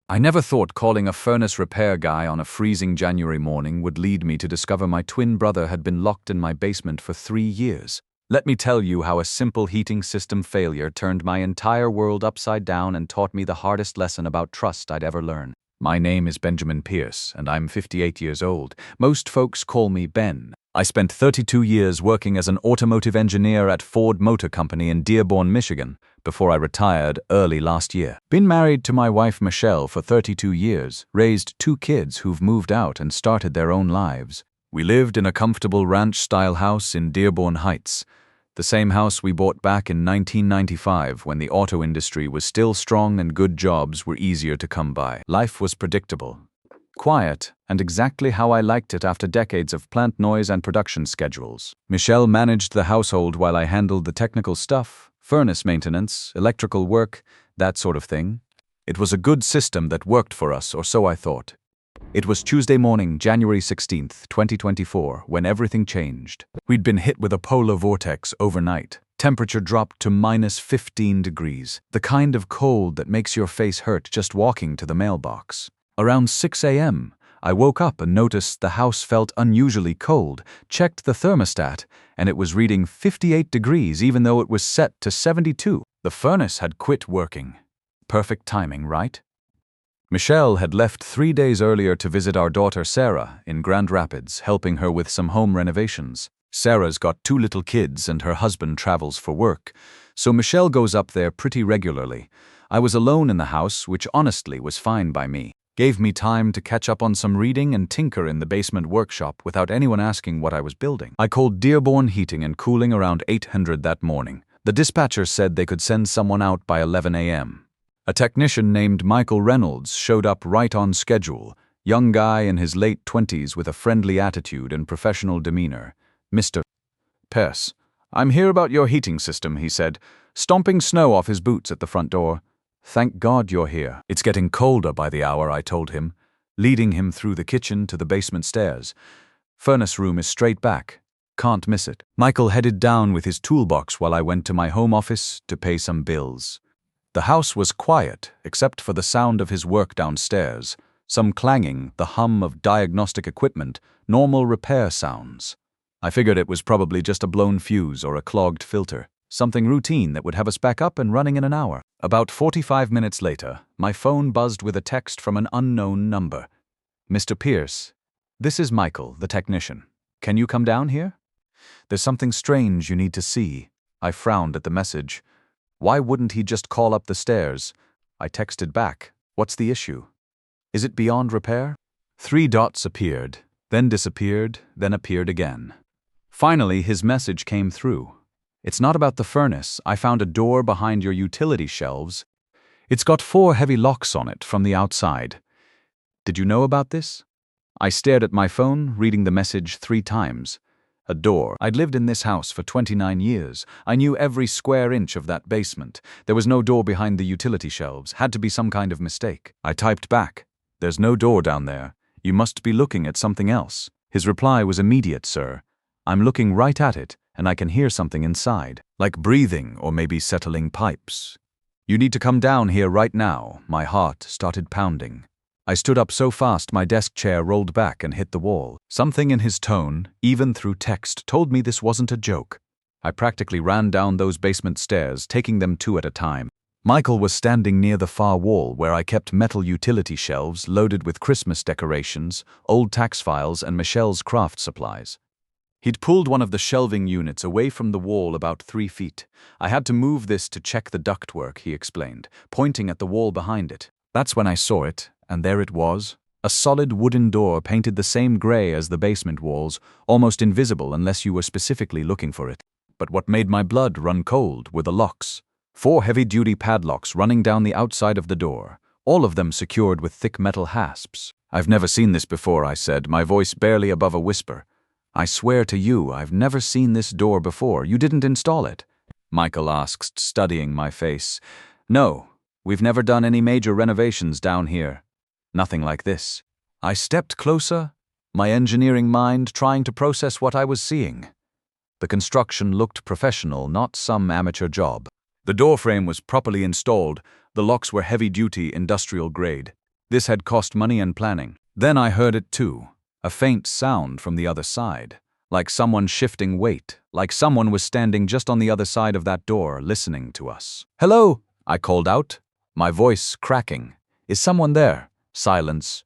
I never thought calling a furnace repair guy on a freezing January morning would lead me to discover my twin brother had been locked in my basement for 3 years. Let me tell you how a simple heating system failure turned my entire world upside down and taught me the hardest lesson about trust I'd ever learn. My name is Benjamin Pierce, and I'm 58 years old. Most folks call me Ben. I spent 32 years working as an automotive engineer at Ford Motor Company in Dearborn, Michigan, before I retired early last year. Been married to my wife Michelle for 32 years, raised 2 kids who've moved out and started their own lives. We lived in a comfortable ranch-style house in Dearborn Heights, the same house we bought back in 1995 when the auto industry was still strong and good jobs were easier to come by. Life was predictable, quiet, and exactly how I liked it after decades of plant noise and production schedules. Michelle managed the household while I handled the technical stuff, furnace maintenance, electrical work, that sort of thing. It was a good system that worked for us, or so I thought. It was Tuesday morning, January 16th, 2024, when everything changed. We'd been hit with a polar vortex overnight. Temperature dropped to minus 15 degrees, the kind of cold that makes your face hurt just walking to the mailbox. Around 6 a.m., I woke up and noticed the house felt unusually cold, checked the thermostat, and it was reading 58 degrees even though it was set to 72. The furnace had quit working. Perfect timing, right? Michelle had left 3 days earlier to visit our daughter Sarah in Grand Rapids, helping her with some home renovations. Sarah's got 2 little kids and her husband travels for work, so Michelle goes up there pretty regularly. I was alone in the house, which honestly was fine by me. Gave me time to catch up on some reading and tinker in the basement workshop without anyone asking what I was building. I called Dearborn Heating and Cooling around 800 that morning. The dispatcher said they could send someone out by 11 a.m. A technician named Michael Reynolds showed up right on schedule, young guy in his late 20s with a friendly attitude and professional demeanor. Mr. Pierce, I'm here about your heating system, he said, stomping snow off his boots at the front door. Thank God you're here. It's getting colder by the hour, I told him, leading him through the kitchen to the basement stairs. Furnace room is straight back. Can't miss it. Michael headed down with his toolbox while I went to my home office to pay some bills. The house was quiet, except for the sound of his work downstairs, some clanging, the hum of diagnostic equipment, normal repair sounds. I figured it was probably just a blown fuse or a clogged filter. Something routine that would have us back up and running in an hour. About 45 minutes later, my phone buzzed with a text from an unknown number. Mr. Pierce, this is Michael, the technician. Can you come down here? There's something strange you need to see. I frowned at the message. Why wouldn't he just call up the stairs? I texted back. What's the issue? Is it beyond repair? 3 dots appeared, then disappeared, then appeared again. Finally, his message came through. It's not about the furnace. I found a door behind your utility shelves. It's got 4 heavy locks on it from the outside. Did you know about this? I stared at my phone, reading the message 3 times. A door. I'd lived in this house for 29 years. I knew every square inch of that basement. There was no door behind the utility shelves. Had to be some kind of mistake. I typed back. There's no door down there. You must be looking at something else. His reply was immediate, sir. I'm looking right at it, and I can hear something inside, like breathing or maybe settling pipes. You need to come down here right now. My heart started pounding. I stood up so fast my desk chair rolled back and hit the wall. Something in his tone, even through text, told me this wasn't a joke. I practically ran down those basement stairs, taking them 2 at a time. Michael was standing near the far wall where I kept metal utility shelves loaded with Christmas decorations, old tax files, and Michelle's craft supplies. He'd pulled one of the shelving units away from the wall about 3 feet. I had to move this to check the ductwork, he explained, pointing at the wall behind it. That's when I saw it, and there it was. A solid wooden door painted the same gray as the basement walls, almost invisible unless you were specifically looking for it. But what made my blood run cold were the locks. 4 heavy-duty padlocks running down the outside of the door, all of them secured with thick metal hasps. I've never seen this before, I said, my voice barely above a whisper. I swear to you, I've never seen this door before. You didn't install it? Michael asked, studying my face. No, we've never done any major renovations down here. Nothing like this. I stepped closer, my engineering mind trying to process what I was seeing. The construction looked professional, not some amateur job. The doorframe was properly installed, the locks were heavy-duty industrial grade. This had cost money and planning. Then I heard it too, a faint sound from the other side, like someone shifting weight, like someone was standing just on the other side of that door, listening to us. "Hello," I called out, my voice cracking. "Is someone there?" Silence.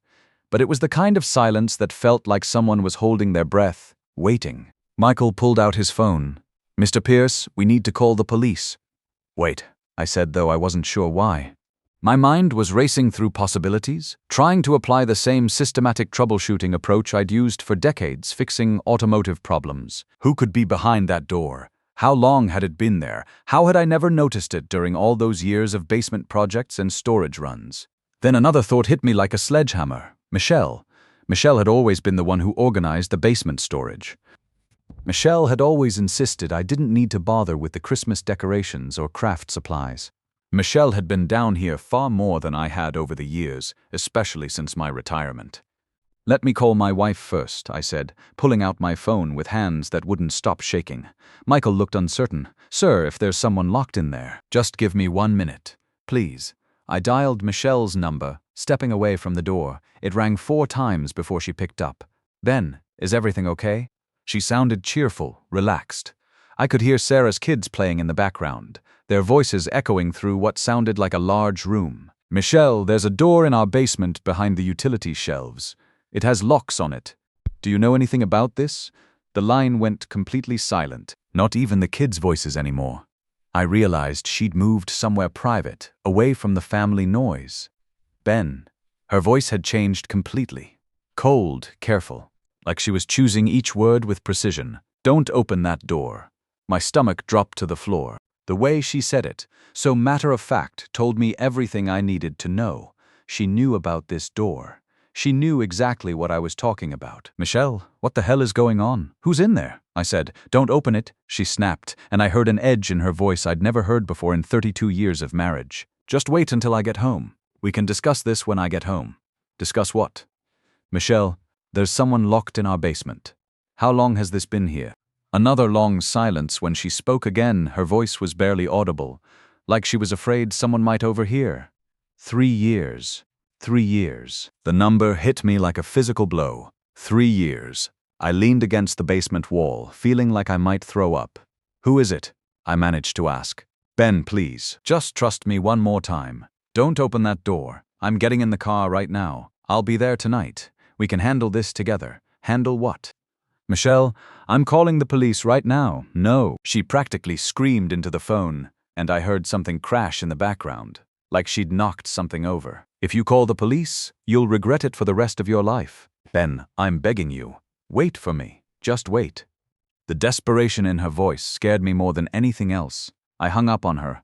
But it was the kind of silence that felt like someone was holding their breath, waiting. Michael pulled out his phone. "Mr. Pierce, we need to call the police." "Wait," I said, though I wasn't sure why. My mind was racing through possibilities, trying to apply the same systematic troubleshooting approach I'd used for decades fixing automotive problems. Who could be behind that door? How long had it been there? How had I never noticed it during all those years of basement projects and storage runs? Then another thought hit me like a sledgehammer. Michelle. Michelle had always been the one who organized the basement storage. Michelle had always insisted I didn't need to bother with the Christmas decorations or craft supplies. Michelle had been down here far more than I had over the years, especially since my retirement. "Let me call my wife first," I said, pulling out my phone with hands that wouldn't stop shaking. Michael looked uncertain. "Sir, if there's someone locked in there, just give me 1 minute, please." I dialed Michelle's number, stepping away from the door. It rang 4 times before she picked up. "Ben, is everything okay?" She sounded cheerful, relaxed. I could hear Sarah's kids playing in the background, their voices echoing through what sounded like a large room. "Michelle, there's a door in our basement behind the utility shelves. It has locks on it. Do you know anything about this?" The line went completely silent, not even the kids' voices anymore. I realized she'd moved somewhere private, away from the family noise. "Ben." Her voice had changed completely. Cold, careful, like she was choosing each word with precision. "Don't open that door." My stomach dropped to the floor. The way she said it, so matter-of-fact, told me everything I needed to know. She knew about this door. She knew exactly what I was talking about. "Michelle, what the hell is going on? Who's in there?" I said. "Don't open it." She snapped, and I heard an edge in her voice I'd never heard before in 32 years of marriage. "Just wait until I get home. We can discuss this when I get home." "Discuss what?" "Michelle, there's someone locked in our basement." "How long has this been here?" Another long silence. When she spoke again, her voice was barely audible, like she was afraid someone might overhear. 3 years. 3 years. The number hit me like a physical blow. 3 years. I leaned against the basement wall, feeling like I might throw up. "Who is it?" I managed to ask. "Ben, please, just trust me one more time. Don't open that door. I'm getting in the car right now. I'll be there tonight. We can handle this together." "Handle what?" "Michelle, I'm calling the police right now." "No." She practically screamed into the phone, and I heard something crash in the background, like she'd knocked something over. "If you call the police, you'll regret it for the rest of your life." "Ben, I'm begging you. Wait for me. Just wait." The desperation in her voice scared me more than anything else. I hung up on her.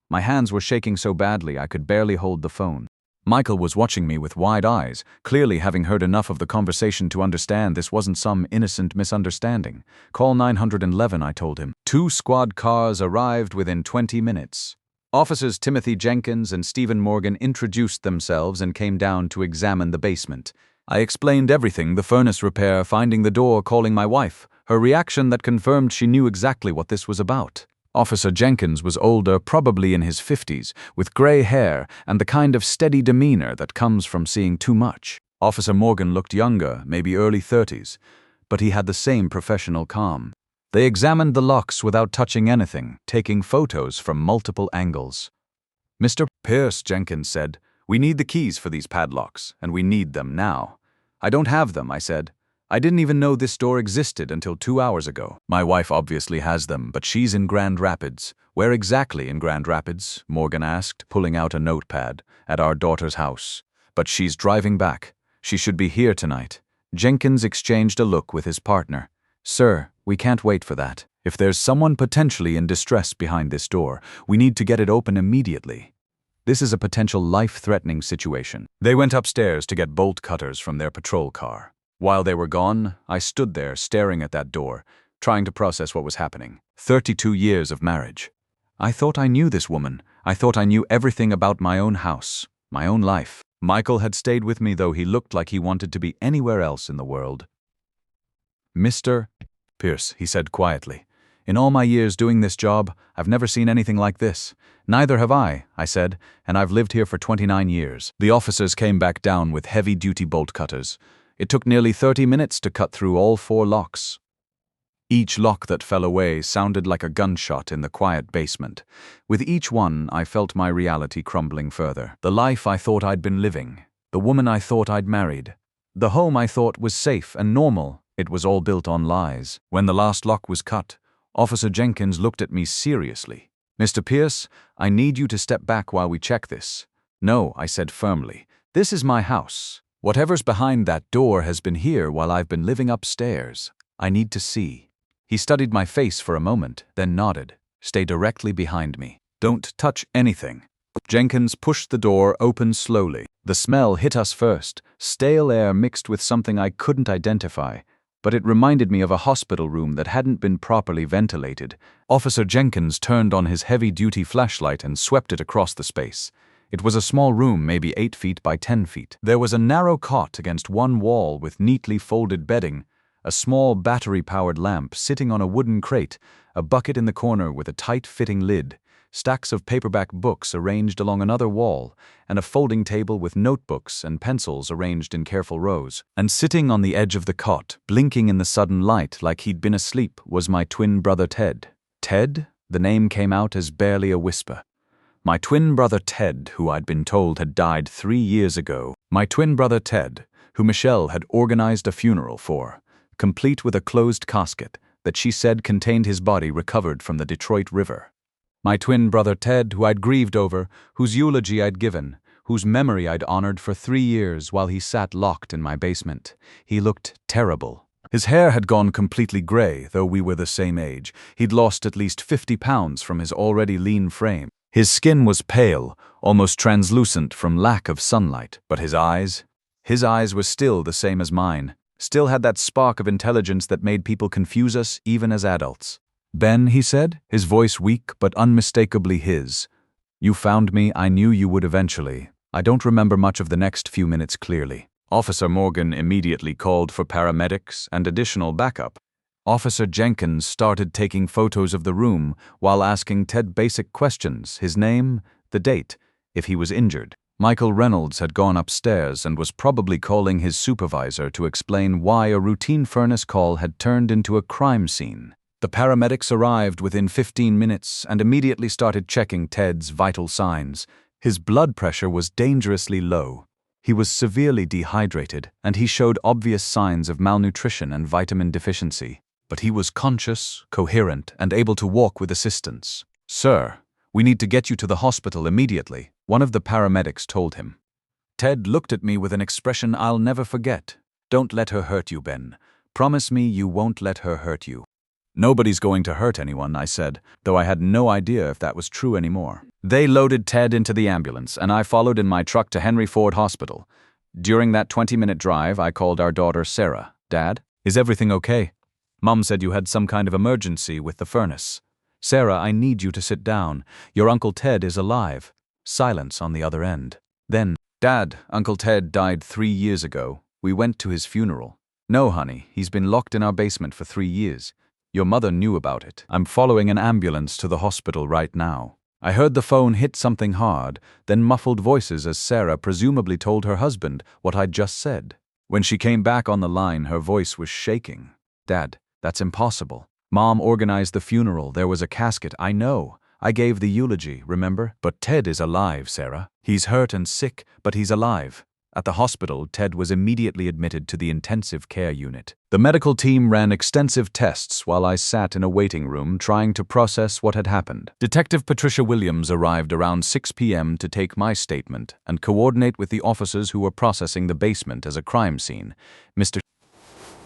My hands were shaking so badly I could barely hold the phone. Michael was watching me with wide eyes, clearly having heard enough of the conversation to understand this wasn't some innocent misunderstanding. "Call 911, I told him. 2 squad cars arrived within 20 minutes. Officers Timothy Jenkins and Stephen Morgan introduced themselves and came down to examine the basement. I explained everything, the furnace repair, finding the door, calling my wife, her reaction that confirmed she knew exactly what this was about. Officer Jenkins was older, probably in his 50s, with gray hair and the kind of steady demeanor that comes from seeing too much. Officer Morgan looked younger, maybe early 30s, but he had the same professional calm. They examined the locks without touching anything, taking photos from multiple angles. "Mr. Pierce," Jenkins said, "we need the keys for these padlocks, and we need them now." "I don't have them," I said. "I didn't even know this door existed until 2 hours ago." "My wife obviously has them, but she's in Grand Rapids." "Where exactly in Grand Rapids?" Morgan asked, pulling out a notepad. "At our daughter's house. But she's driving back. She should be here tonight." Jenkins exchanged a look with his partner. "Sir, we can't wait for that. If there's someone potentially in distress behind this door, we need to get it open immediately. This is a potential life-threatening situation." They went upstairs to get bolt cutters from their patrol car. While they were gone, I stood there staring at that door, trying to process what was happening. 32 years of marriage. I thought I knew this woman. I thought I knew everything about my own house, my own life. Michael had stayed with me, though he looked like he wanted to be anywhere else in the world. "Mr. Pierce," he said quietly, In all my years doing this job, I've never seen anything like this. Neither have I said, and I've lived here for 29 years. The officers came back down with heavy-duty bolt cutters. It took nearly 30 minutes to cut through all 4 locks. Each lock that fell away sounded like a gunshot in the quiet basement. With each one, I felt my reality crumbling further. The life I thought I'd been living, the woman I thought I'd married, the home I thought was safe and normal, it was all built on lies. When the last lock was cut, Officer Jenkins looked at me seriously. "Mr. Pierce, I need you to step back while we check this." "No," I said firmly. "This is my house. Whatever's behind that door has been here while I've been living upstairs. I need to see." He studied my face for a moment, then nodded. "Stay directly behind me. Don't touch anything." Jenkins pushed the door open slowly. The smell hit us first, stale air mixed with something I couldn't identify, but it reminded me of a hospital room that hadn't been properly ventilated. Officer Jenkins turned on his heavy-duty flashlight and swept it across the space. It was a small room, maybe 8 feet by 10 feet. There was a narrow cot against one wall with neatly folded bedding, a small battery-powered lamp sitting on a wooden crate, a bucket in the corner with a tight-fitting lid, stacks of paperback books arranged along another wall, and a folding table with notebooks and pencils arranged in careful rows. And sitting on the edge of the cot, blinking in the sudden light like he'd been asleep, was my twin brother Ted. Ted? The name came out as barely a whisper. My twin brother Ted, who I'd been told had died 3 years ago. My twin brother Ted, who Michelle had organized a funeral for, complete with a closed casket that she said contained his body recovered from the Detroit River. My twin brother Ted, who I'd grieved over, whose eulogy I'd given, whose memory I'd honored for 3 years while he sat locked in my basement. He looked terrible. His hair had gone completely gray, though we were the same age. He'd lost at least 50 pounds from his already lean frame. His skin was pale, almost translucent from lack of sunlight. But his eyes were still the same as mine, still had that spark of intelligence that made people confuse us even as adults. "Ben," he said, his voice weak but unmistakably his. "You found me, I knew you would eventually." I don't remember much of the next few minutes clearly. Officer Morgan immediately called for paramedics and additional backup. Officer Jenkins started taking photos of the room while asking Ted basic questions: his name, the date, if he was injured. Michael Reynolds had gone upstairs and was probably calling his supervisor to explain why a routine furnace call had turned into a crime scene. The paramedics arrived within 15 minutes and immediately started checking Ted's vital signs. His blood pressure was dangerously low. He was severely dehydrated, and he showed obvious signs of malnutrition and vitamin deficiency. But he was conscious, coherent, and able to walk with assistance. "Sir, we need to get you to the hospital immediately," one of the paramedics told him. Ted looked at me with an expression I'll never forget. "Don't let her hurt you, Ben. Promise me you won't let her hurt you." "Nobody's going to hurt anyone," I said, though I had no idea if that was true anymore. They loaded Ted into the ambulance, and I followed in my truck to Henry Ford Hospital. During that 20-minute drive, I called our daughter Sarah. "Dad, is everything okay? Mom said you had some kind of emergency with the furnace." "Sarah, I need you to sit down. Your Uncle Ted is alive." Silence on the other end. Then, "Dad, Uncle Ted died 3 years ago. We went to his funeral." "No, honey, he's been locked in our basement for 3 years. Your mother knew about it. I'm following an ambulance to the hospital right now." I heard the phone hit something hard, then muffled voices as Sarah presumably told her husband what I'd just said. When she came back on the line, her voice was shaking. "Dad, that's impossible. Mom organized the funeral. There was a casket. I know. I gave the eulogy, remember? But Ted is alive, Sarah. He's hurt and sick, but he's alive." At the hospital, Ted was immediately admitted to the intensive care unit. The medical team ran extensive tests while I sat in a waiting room trying to process what had happened. Detective Patricia Williams arrived around 6 p.m. to take my statement and coordinate with the officers who were processing the basement as a crime scene. "Mr.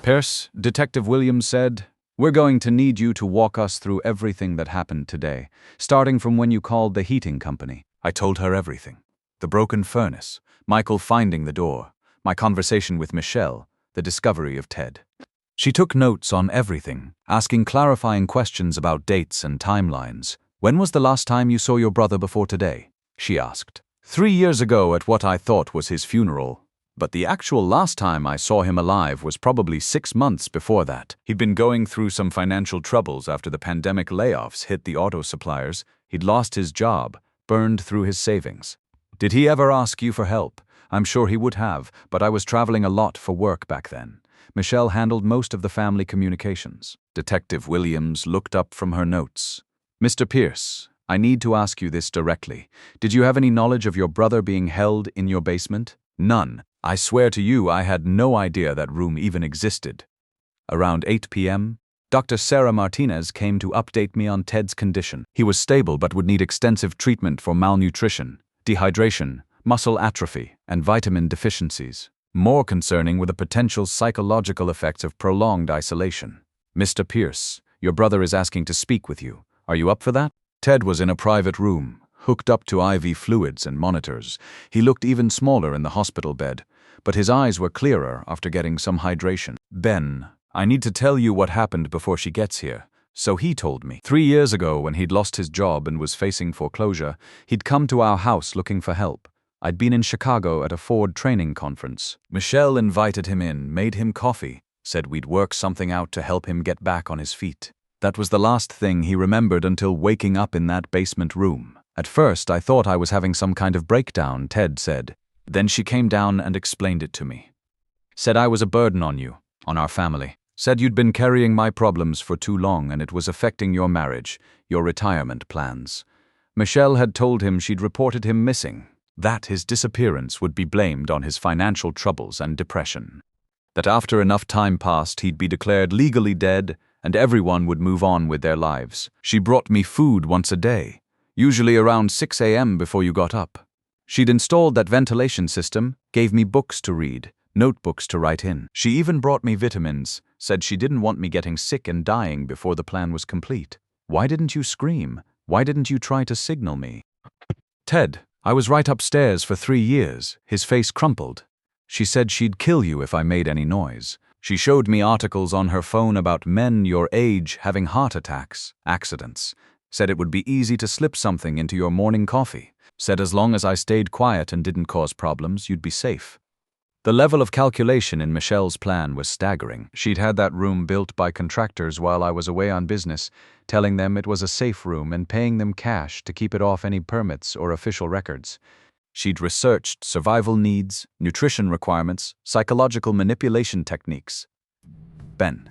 Pierce," Detective Williams said, "we're going to need you to walk us through everything that happened today, starting from when you called the heating company." I told her everything. The broken furnace, Michael finding the door, my conversation with Michelle, the discovery of Ted. She took notes on everything, asking clarifying questions about dates and timelines. "When was the last time you saw your brother before today?" she asked. 3 years ago at what I thought was his funeral. But the actual last time I saw him alive was probably 6 months before that. He'd been going through some financial troubles after the pandemic layoffs hit the auto suppliers. He'd lost his job, burned through his savings. Did he ever ask you for help? I'm sure he would have, but I was traveling a lot for work back then. Michelle handled most of the family communications. Detective Williams looked up from her notes. Mr. Pierce, I need to ask you this directly. Did you have any knowledge of your brother being held in your basement? None. I swear to you I had no idea that room even existed. Around 8 p.m., Dr. Sarah Martinez came to update me on Ted's condition. He was stable but would need extensive treatment for malnutrition, dehydration, muscle atrophy, and vitamin deficiencies. More concerning were the potential psychological effects of prolonged isolation. Mr. Pierce, your brother is asking to speak with you. Are you up for that? Ted was in a private room, hooked up to IV fluids and monitors. He looked even smaller in the hospital bed, but his eyes were clearer after getting some hydration. Ben, I need to tell you what happened before she gets here. So he told me. 3 years ago, when he'd lost his job and was facing foreclosure, he'd come to our house looking for help. I'd been in Chicago at a Ford training conference. Michelle invited him in, made him coffee, said we'd work something out to help him get back on his feet. That was the last thing he remembered until waking up in that basement room. At first, I thought I was having some kind of breakdown, Ted said. Then she came down and explained it to me. Said I was a burden on you, on our family. Said you'd been carrying my problems for too long and it was affecting your marriage, your retirement plans. Michelle had told him she'd reported him missing, that his disappearance would be blamed on his financial troubles and depression. That after enough time passed, he'd be declared legally dead and everyone would move on with their lives. She brought me food once a day, usually around 6 a.m. before you got up. She'd installed that ventilation system, gave me books to read, notebooks to write in. She even brought me vitamins, said she didn't want me getting sick and dying before the plan was complete. Why didn't you scream? Why didn't you try to signal me? Ted, I was right upstairs for 3 years, his face crumpled. She said she'd kill you if I made any noise. She showed me articles on her phone about men your age having heart attacks, accidents. Said it would be easy to slip something into your morning coffee. Said as long as I stayed quiet and didn't cause problems, you'd be safe. The level of calculation in Michelle's plan was staggering. She'd had that room built by contractors while I was away on business, telling them it was a safe room and paying them cash to keep it off any permits or official records. She'd researched survival needs, nutrition requirements, psychological manipulation techniques. Ben,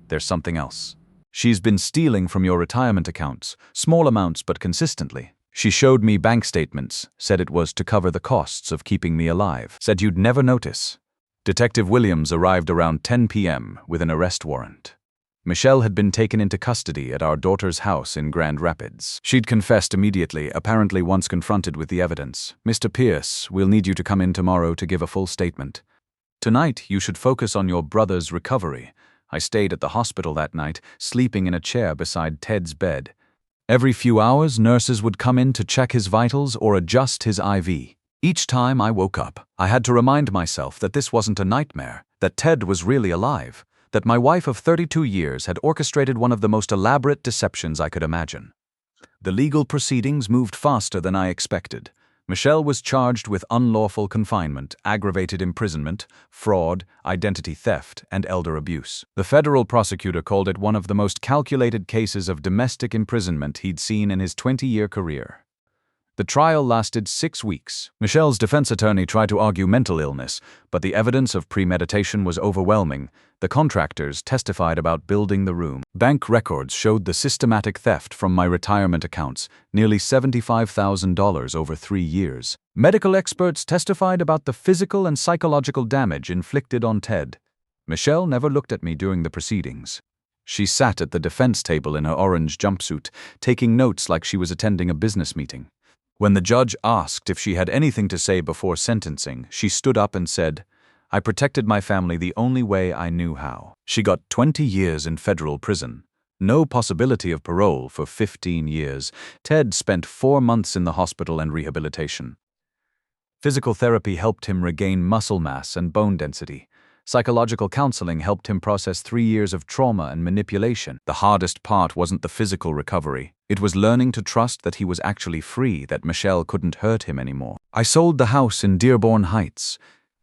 there's something else. She's been stealing from your retirement accounts, small amounts but consistently. She showed me bank statements, said it was to cover the costs of keeping me alive, said you'd never notice. Detective Williams arrived around 10 p.m. with an arrest warrant. Michelle had been taken into custody at our daughter's house in Grand Rapids. She'd confessed immediately, apparently once confronted with the evidence. Mr. Pierce, we'll need you to come in tomorrow to give a full statement. Tonight, you should focus on your brother's recovery. I stayed at the hospital that night, sleeping in a chair beside Ted's bed. Every few hours, nurses would come in to check his vitals or adjust his IV. Each time I woke up, I had to remind myself that this wasn't a nightmare, that Ted was really alive, that my wife of 32 years had orchestrated one of the most elaborate deceptions I could imagine. The legal proceedings moved faster than I expected. Michelle was charged with unlawful confinement, aggravated imprisonment, fraud, identity theft, and elder abuse. The federal prosecutor called it one of the most calculated cases of domestic imprisonment he'd seen in his 20-year career. The trial lasted 6 weeks. Michelle's defense attorney tried to argue mental illness, but the evidence of premeditation was overwhelming. The contractors testified about building the room. Bank records showed the systematic theft from my retirement accounts, nearly $75,000 over 3 years. Medical experts testified about the physical and psychological damage inflicted on Ted. Michelle never looked at me during the proceedings. She sat at the defense table in her orange jumpsuit, taking notes like she was attending a business meeting. When the judge asked if she had anything to say before sentencing, she stood up and said, "I protected my family the only way I knew how." She got 20 years in federal prison. No possibility of parole for 15 years. Ted spent 4 months in the hospital and rehabilitation. Physical therapy helped him regain muscle mass and bone density. Psychological counseling helped him process 3 years of trauma and manipulation. The hardest part wasn't the physical recovery. It was learning to trust that he was actually free, that Michelle couldn't hurt him anymore. I sold the house in Dearborn Heights,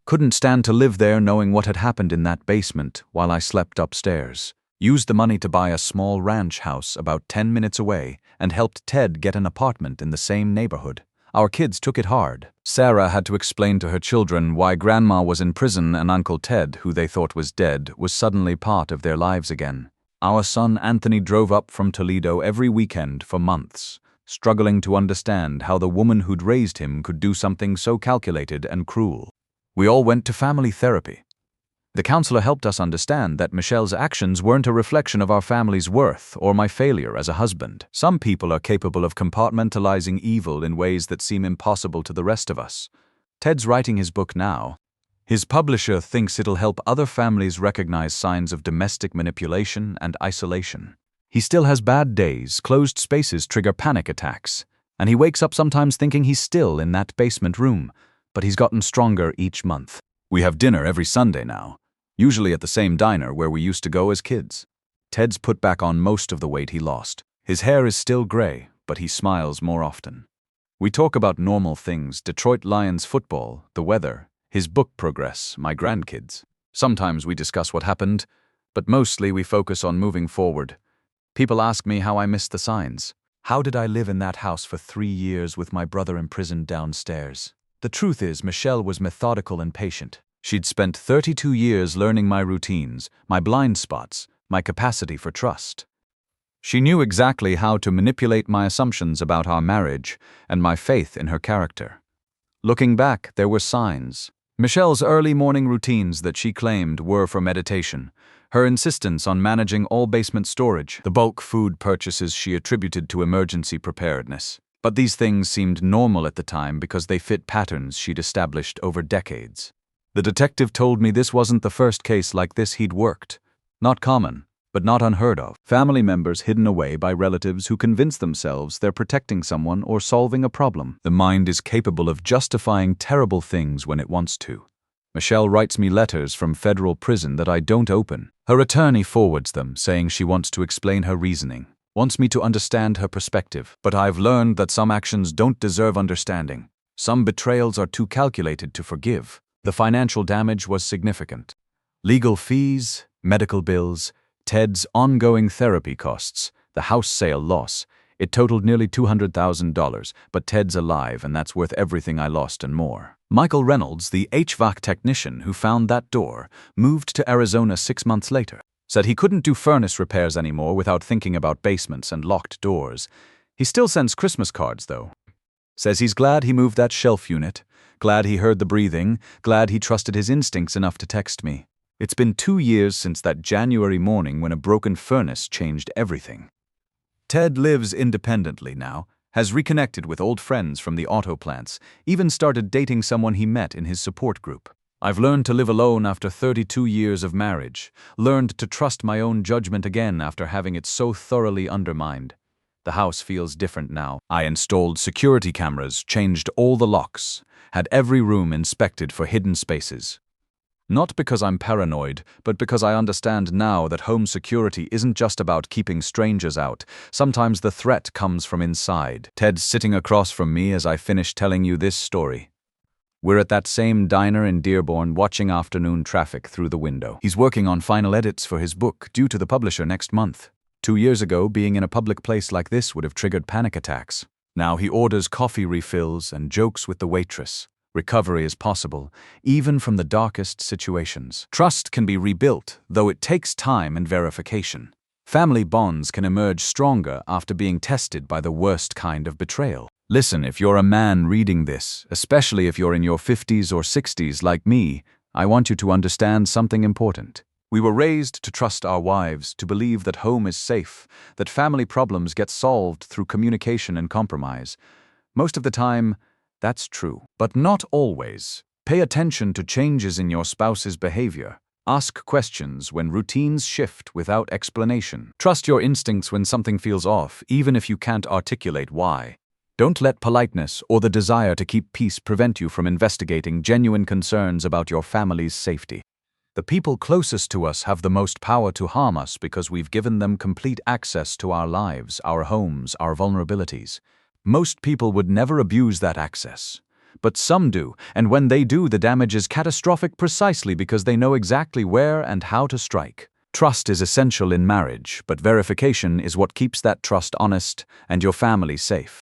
Couldn't stand to live there knowing what had happened in that basement while I slept upstairs. Used the money to buy a small ranch house about 10 minutes away and helped Ted get an apartment in the same neighborhood. Our kids took it hard. Sarah had to explain to her children why Grandma was in prison and Uncle Ted, who they thought was dead, was suddenly part of their lives again. Our son Anthony drove up from Toledo every weekend for months, struggling to understand how the woman who'd raised him could do something so calculated and cruel. We all went to family therapy. The counselor helped us understand that Michelle's actions weren't a reflection of our family's worth or my failure as a husband. Some people are capable of compartmentalizing evil in ways that seem impossible to the rest of us. Ted's writing his book now. His publisher thinks it'll help other families recognize signs of domestic manipulation and isolation. He still has bad days, closed spaces trigger panic attacks, and he wakes up sometimes thinking he's still in that basement room, but he's gotten stronger each month. We have dinner every Sunday now, usually at the same diner where we used to go as kids. Ted's put back on most of the weight he lost. His hair is still gray, but he smiles more often. We talk about normal things: Detroit Lions football, the weather, his book progress, my grandkids. Sometimes we discuss what happened, but mostly we focus on moving forward. People ask me how I missed the signs. How did I live in that house for 3 years with my brother imprisoned downstairs? The truth is, Michelle was methodical and patient. She'd spent 32 years learning my routines, my blind spots, my capacity for trust. She knew exactly how to manipulate my assumptions about our marriage and my faith in her character. Looking back, there were signs. Michelle's early morning routines that she claimed were for meditation, her insistence on managing all basement storage, the bulk food purchases she attributed to emergency preparedness. But these things seemed normal at the time because they fit patterns she'd established over decades. The detective told me this wasn't the first case like this he'd worked. Not common, but not unheard of. Family members hidden away by relatives who convince themselves they're protecting someone or solving a problem. The mind is capable of justifying terrible things when it wants to. Michelle writes me letters from federal prison that I don't open. Her attorney forwards them, saying she wants to explain her reasoning, wants me to understand her perspective. But I've learned that some actions don't deserve understanding. Some betrayals are too calculated to forgive. The financial damage was significant. Legal fees, medical bills, Ted's ongoing therapy costs, the house sale loss. It totaled nearly $200,000, but Ted's alive and that's worth everything I lost and more. Michael Reynolds, the HVAC technician who found that door, moved to Arizona 6 months later. Said he couldn't do furnace repairs anymore without thinking about basements and locked doors. He still sends Christmas cards, though. Says he's glad he moved that shelf unit, glad he heard the breathing, glad he trusted his instincts enough to text me. It's been 2 years since that January morning when a broken furnace changed everything. Ted lives independently now, has reconnected with old friends from the auto plants, even started dating someone he met in his support group. I've learned to live alone after 32 years of marriage, learned to trust my own judgment again after having it so thoroughly undermined. The house feels different now. I installed security cameras, changed all the locks, had every room inspected for hidden spaces. Not because I'm paranoid, but because I understand now that home security isn't just about keeping strangers out. Sometimes the threat comes from inside. Ted's sitting across from me as I finish telling you this story. We're at that same diner in Dearborn watching afternoon traffic through the window. He's working on final edits for his book, due to the publisher next month. 2 years ago, being in a public place like this would have triggered panic attacks. Now he orders coffee refills and jokes with the waitress. Recovery is possible, even from the darkest situations. Trust can be rebuilt, though it takes time and verification. Family bonds can emerge stronger after being tested by the worst kind of betrayal. Listen, if you're a man reading this, especially if you're in your 50s or 60s like me, I want you to understand something important. We were raised to trust our wives, to believe that home is safe, that family problems get solved through communication and compromise. Most of the time, that's true, but not always. Pay attention to changes in your spouse's behavior. Ask questions when routines shift without explanation. Trust your instincts when something feels off, even if you can't articulate why. Don't let politeness or the desire to keep peace prevent you from investigating genuine concerns about your family's safety. The people closest to us have the most power to harm us because we've given them complete access to our lives, our homes, our vulnerabilities. Most people would never abuse that access. But some do, and when they do, the damage is catastrophic precisely because they know exactly where and how to strike. Trust is essential in marriage, but verification is what keeps that trust honest and your family safe.